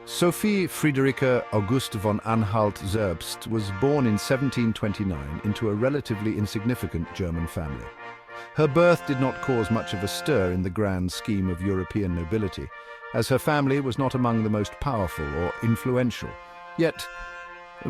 Sophie Friederike August von Anhalt-Zerbst was born in 1729 into a relatively insignificant German family. Her birth did not cause much of a stir in the grand scheme of European nobility, as her family was not among the most powerful or influential. Yet,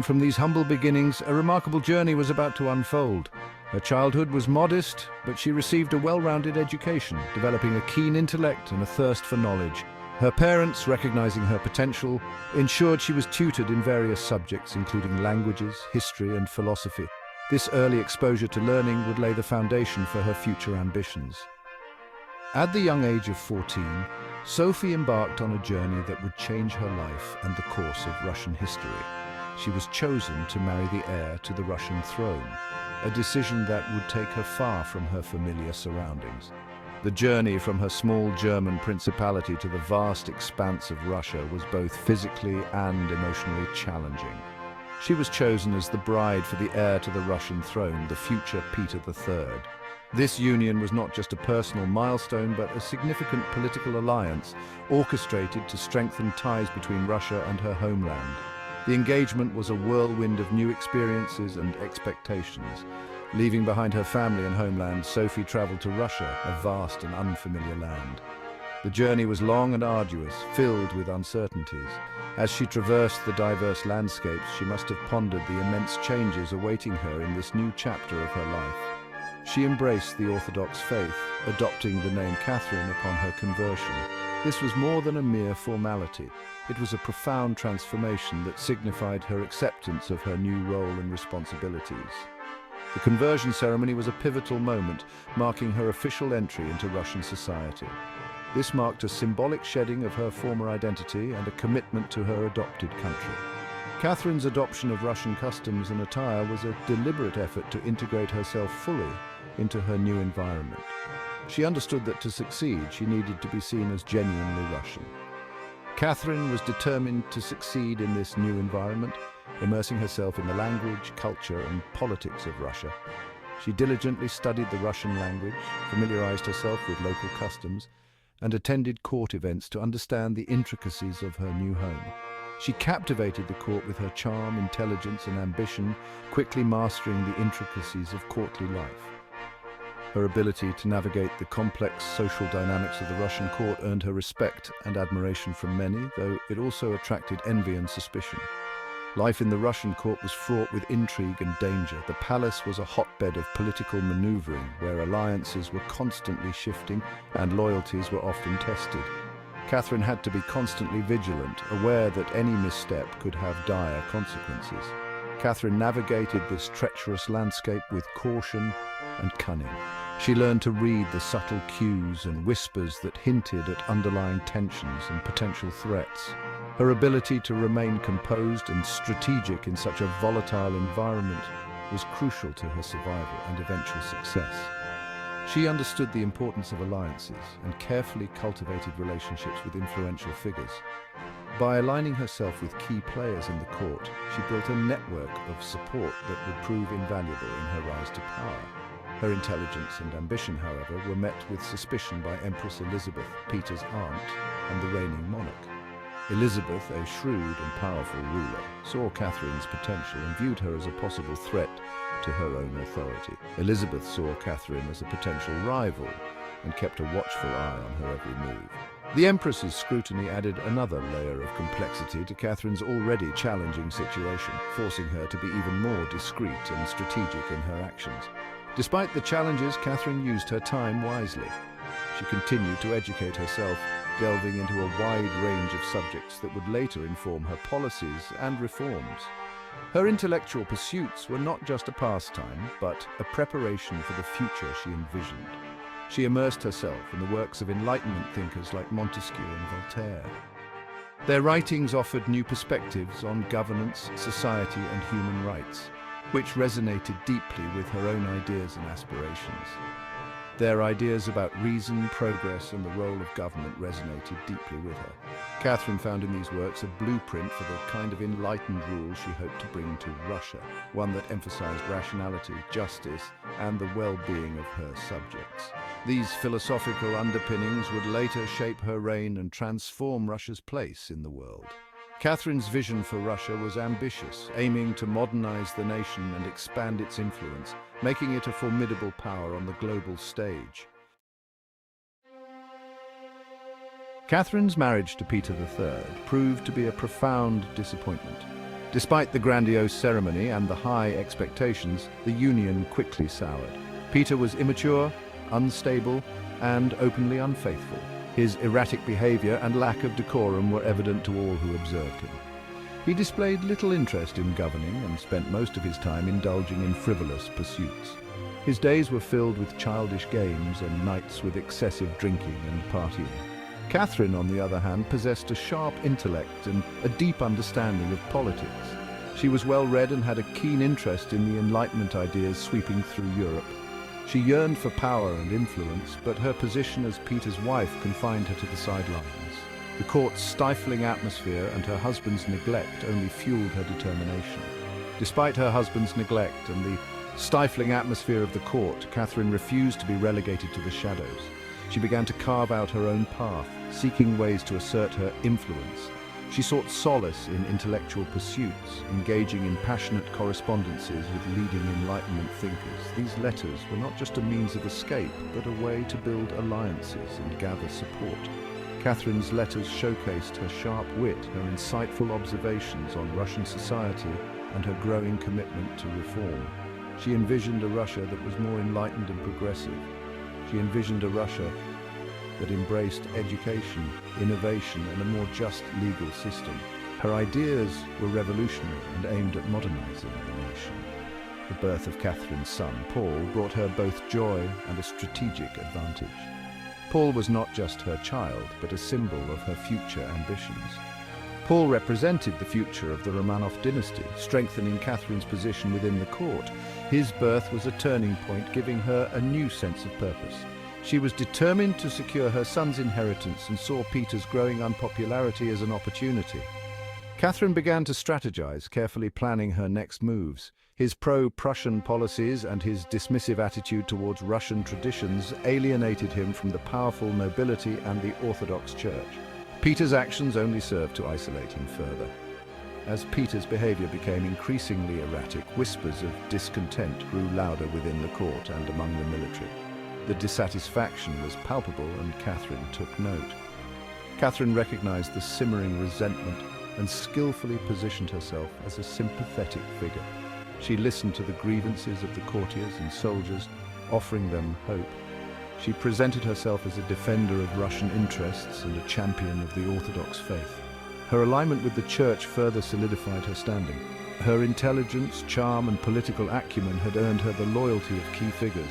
from these humble beginnings, a remarkable journey was about to unfold. Her childhood was modest, but she received a well-rounded education, developing a keen intellect and a thirst for knowledge. Her parents, recognizing her potential, ensured she was tutored in various subjects, including languages, history, and philosophy. This early exposure to learning would lay the foundation for her future ambitions. At the young age of 14, Sophie embarked on a journey that would change her life and the course of Russian history. She was chosen to marry the heir to the Russian throne, a decision that would take her far from her familiar surroundings. The journey from her small German principality to the vast expanse of Russia was both physically and emotionally challenging. She was chosen as the bride for the heir to the Russian throne, the future Peter III. This union was not just a personal milestone, but a significant political alliance orchestrated to strengthen ties between Russia and her homeland. The engagement was a whirlwind of new experiences and expectations. Leaving behind her family and homeland, Sophie traveled to Russia, a vast and unfamiliar land. The journey was long and arduous, filled with uncertainties. As she traversed the diverse landscapes, she must have pondered the immense changes awaiting her in this new chapter of her life. She embraced the Orthodox faith, adopting the name Catherine upon her conversion. This was more than a mere formality. It was a profound transformation that signified her acceptance of her new role and responsibilities. The conversion ceremony was a pivotal moment, marking her official entry into Russian society. This marked a symbolic shedding of her former identity and a commitment to her adopted country. Catherine's adoption of Russian customs and attire was a deliberate effort to integrate herself fully into her new environment. She understood that to succeed, she needed to be seen as genuinely Russian. Catherine was determined to succeed in this new environment, immersing herself in the language, culture, and politics of Russia. She diligently studied the Russian language, familiarized herself with local customs, and attended court events to understand the intricacies of her new home. She captivated the court with her charm, intelligence, and ambition, quickly mastering the intricacies of courtly life. Her ability to navigate the complex social dynamics of the Russian court earned her respect and admiration from many, though it also attracted envy and suspicion. Life in the Russian court was fraught with intrigue and danger. The palace was a hotbed of political maneuvering, where alliances were constantly shifting and loyalties were often tested. Catherine had to be constantly vigilant, aware that any misstep could have dire consequences. Catherine navigated this treacherous landscape with caution and cunning. She learned to read the subtle cues and whispers that hinted at underlying tensions and potential threats. Her ability to remain composed and strategic in such a volatile environment was crucial to her survival and eventual success. She understood the importance of alliances and carefully cultivated relationships with influential figures. By aligning herself with key players in the court, she built a network of support that would prove invaluable in her rise to power. Her intelligence and ambition, however, were met with suspicion by Empress Elizabeth, Peter's aunt, and the reigning monarch. Elizabeth, a shrewd and powerful ruler, saw Catherine's potential and viewed her as a possible threat to her own authority. Elizabeth saw Catherine as a potential rival and kept a watchful eye on her every move. The Empress's scrutiny added another layer of complexity to Catherine's already challenging situation, forcing her to be even more discreet and strategic in her actions. Despite the challenges, Catherine used her time wisely. She continued to educate herself, delving into a wide range of subjects that would later inform her policies and reforms. Her intellectual pursuits were not just a pastime, but a preparation for the future she envisioned. She immersed herself in the works of Enlightenment thinkers like Montesquieu and Voltaire. Their writings offered new perspectives on governance, society, and human rights, which resonated deeply with her own ideas and aspirations. Their ideas about reason, progress, and the role of government resonated deeply with her. Catherine found in these works a blueprint for the kind of enlightened rule she hoped to bring to Russia, one that emphasized rationality, justice, and the well-being of her subjects. These philosophical underpinnings would later shape her reign and transform Russia's place in the world. Catherine's vision for Russia was ambitious, aiming to modernize the nation and expand its influence, making it a formidable power on the global stage. Catherine's marriage to Peter III proved to be a profound disappointment. Despite the grandiose ceremony and the high expectations, the union quickly soured. Peter was immature, unstable, and openly unfaithful. His erratic behavior and lack of decorum were evident to all who observed him. He displayed little interest in governing and spent most of his time indulging in frivolous pursuits. His days were filled with childish games and nights with excessive drinking and partying. Catherine, on the other hand, possessed a sharp intellect and a deep understanding of politics. She was well-read and had a keen interest in the Enlightenment ideas sweeping through Europe. She yearned for power and influence, but her position as Peter's wife confined her to the sidelines. The court's stifling atmosphere and her husband's neglect only fueled her determination. Despite her husband's neglect and the stifling atmosphere of the court, Catherine refused to be relegated to the shadows. She began to carve out her own path, seeking ways to assert her influence. She sought solace in intellectual pursuits, engaging in passionate correspondences with leading Enlightenment thinkers. These letters were not just a means of escape, but a way to build alliances and gather support. Catherine's letters showcased her sharp wit, her insightful observations on Russian society, and her growing commitment to reform. She envisioned a Russia that was more enlightened and progressive. She envisioned a Russia that embraced education, innovation, and a more just legal system. Her ideas were revolutionary and aimed at modernizing the nation. The birth of Catherine's son, Paul, brought her both joy and a strategic advantage. Paul was not just her child, but a symbol of her future ambitions. Paul represented the future of the Romanov dynasty, strengthening Catherine's position within the court. His birth was a turning point, giving her a new sense of purpose. She was determined to secure her son's inheritance and saw Peter's growing unpopularity as an opportunity. Catherine began to strategize, carefully planning her next moves. His pro-Prussian policies and his dismissive attitude towards Russian traditions alienated him from the powerful nobility and the Orthodox Church. Peter's actions only served to isolate him further. As Peter's behavior became increasingly erratic, whispers of discontent grew louder within the court and among the military. The dissatisfaction was palpable, and Catherine took note. Catherine recognized the simmering resentment and skillfully positioned herself as a sympathetic figure. She listened to the grievances of the courtiers and soldiers, offering them hope. She presented herself as a defender of Russian interests and a champion of the Orthodox faith. Her alignment with the Church further solidified her standing. Her intelligence, charm, and political acumen had earned her the loyalty of key figures.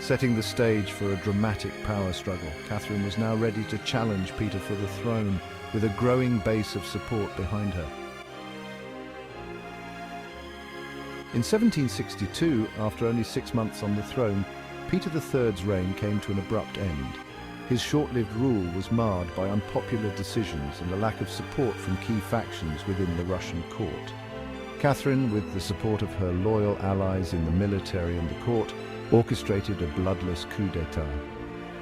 Setting the stage for a dramatic power struggle, Catherine was now ready to challenge Peter for the throne, with a growing base of support behind her. In 1762, after only 6 months on the throne, Peter III's reign came to an abrupt end. His short-lived rule was marred by unpopular decisions and a lack of support from key factions within the Russian court. Catherine, with the support of her loyal allies in the military and the court, orchestrated a bloodless coup d'etat.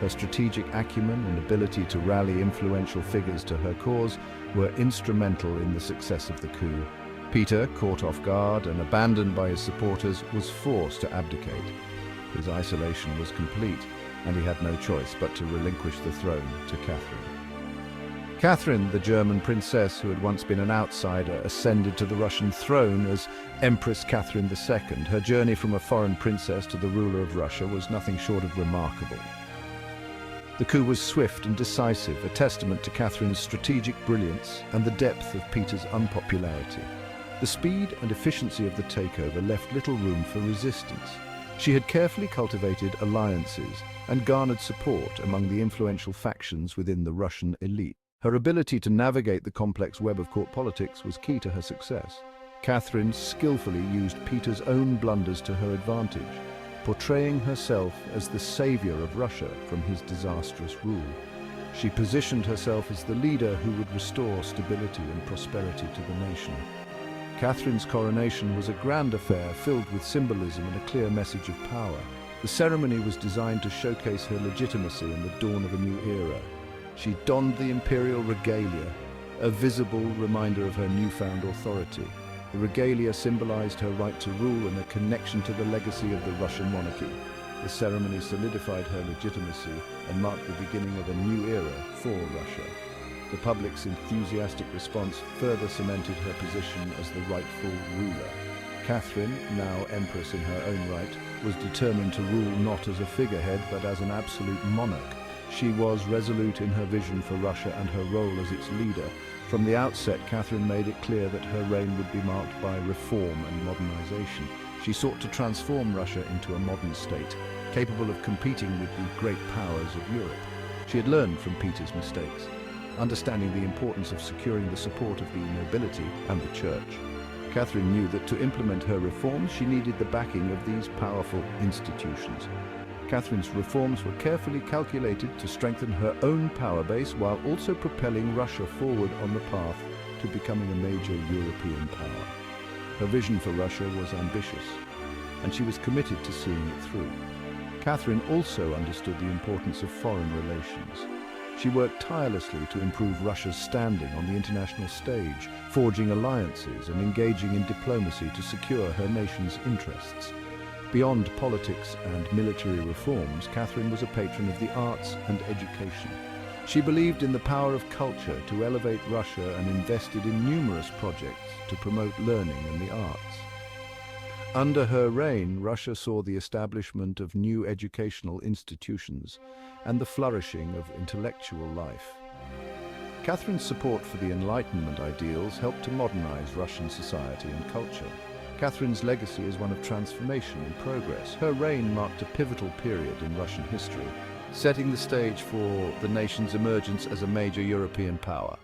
Her strategic acumen and ability to rally influential figures to her cause were instrumental in the success of the coup. Peter, caught off guard and abandoned by his supporters, was forced to abdicate. His isolation was complete, and he had no choice but to relinquish the throne to Catherine. Catherine, the German princess who had once been an outsider, ascended to the Russian throne as Empress Catherine II. Her journey from a foreign princess to the ruler of Russia was nothing short of remarkable. The coup was swift and decisive, a testament to Catherine's strategic brilliance and the depth of Peter's unpopularity. The speed and efficiency of the takeover left little room for resistance. She had carefully cultivated alliances and garnered support among the influential factions within the Russian elite. Her ability to navigate the complex web of court politics was key to her success. Catherine skillfully used Peter's own blunders to her advantage, portraying herself as the savior of Russia from his disastrous rule. She positioned herself as the leader who would restore stability and prosperity to the nation. Catherine's coronation was a grand affair filled with symbolism and a clear message of power. The ceremony was designed to showcase her legitimacy in the dawn of a new era. She donned the imperial regalia, a visible reminder of her newfound authority. The regalia symbolized her right to rule and a connection to the legacy of the Russian monarchy. The ceremony solidified her legitimacy and marked the beginning of a new era for Russia. The public's enthusiastic response further cemented her position as the rightful ruler. Catherine, now empress in her own right, was determined to rule not as a figurehead but as an absolute monarch. She was resolute in her vision for Russia and her role as its leader. From the outset, Catherine made it clear that her reign would be marked by reform and modernization. She sought to transform Russia into a modern state, capable of competing with the great powers of Europe. She had learned from Peter's mistakes, understanding the importance of securing the support of the nobility and the church. Catherine knew that to implement her reforms, she needed the backing of these powerful institutions. Catherine's reforms were carefully calculated to strengthen her own power base while also propelling Russia forward on the path to becoming a major European power. Her vision for Russia was ambitious, and she was committed to seeing it through. Catherine also understood the importance of foreign relations. She worked tirelessly to improve Russia's standing on the international stage, forging alliances and engaging in diplomacy to secure her nation's interests. Beyond politics and military reforms, Catherine was a patron of the arts and education. She believed in the power of culture to elevate Russia and invested in numerous projects to promote learning and the arts. Under her reign, Russia saw the establishment of new educational institutions and the flourishing of intellectual life. Catherine's support for the Enlightenment ideals helped to modernize Russian society and culture. Catherine's legacy is one of transformation and progress. Her reign marked a pivotal period in Russian history, setting the stage for the nation's emergence as a major European power.